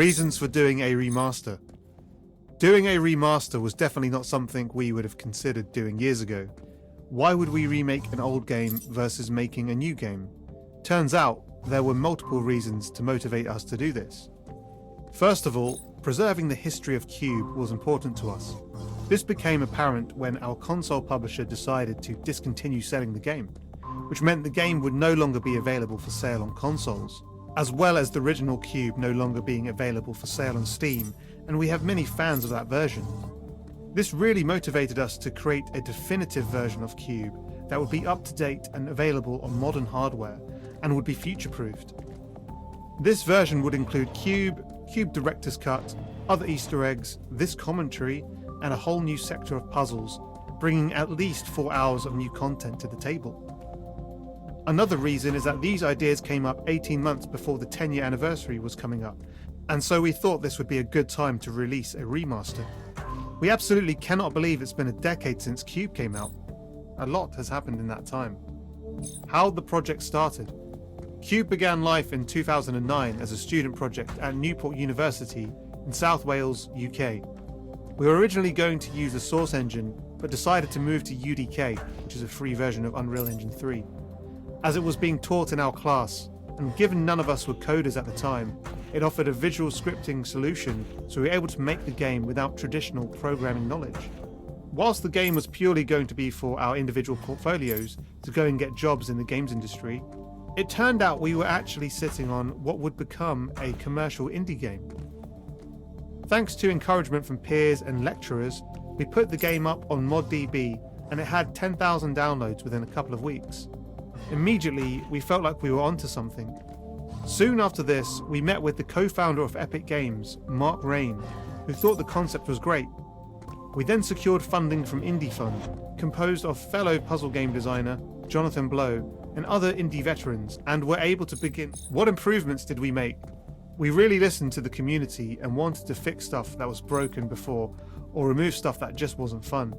Reasons for doing a remaster. Doing a remaster was definitely not something we would have considered doing years ago. Why would we remake an old game versus making a new game? Turns out, there were multiple reasons to motivate us to do this. First of all, preserving the history of Q.U.B.E was important to us. This became apparent when our console publisher decided to discontinue selling the game, which meant the game would no longer be available for sale on consoles, as well as the original Q.U.B.E no longer being available for sale on Steam, and we have many fans of that version. This really motivated us to create a definitive version of Q.U.B.E that would be up to date and available on modern hardware, and would be future-proofed. This version would include Q.U.B.E, Q.U.B.E Director's Cut, other Easter eggs, this commentary, and a whole new sector of puzzles, bringing at least 4 hours of new content to the table. Another reason is that these ideas came up 18 months before the 10-year anniversary was coming up, and so we thought this would be a good time to release a remaster. We absolutely cannot believe it's been a decade since Q.U.B.E came out. A lot has happened in that time. How the project started. Q.U.B.E began life in 2009 as a student project at Newport University in South Wales, UK. We were originally going to use the Source engine, but decided to move to UDK, which is a free version of Unreal Engine 3. As it was being taught in our class, and given none of us were coders at the time, it offered a visual scripting solution, so we were able to make the game without traditional programming knowledge. Whilst the game was purely going to be for our individual portfolios to go and get jobs in the games industry, it turned out we were actually sitting on what would become a commercial indie game. Thanks to encouragement from peers and lecturers, we put the game up on ModDB, and it had 10,000 downloads within a couple of weeks. Immediately, we felt like we were onto something. Soon after this, we met with the co-founder of Epic Games, Mark Rain, who thought the concept was great. We then secured funding from Indie Fund, composed of fellow puzzle game designer Jonathan Blow and other indie veterans, and were able to begin. What improvements did we make? We really listened to the community and wanted to fix stuff that was broken before, or remove stuff that just wasn't fun.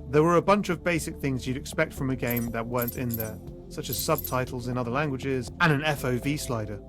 There were a bunch of basic things you'd expect from a game that weren't in there, such as subtitles in other languages and an FOV slider.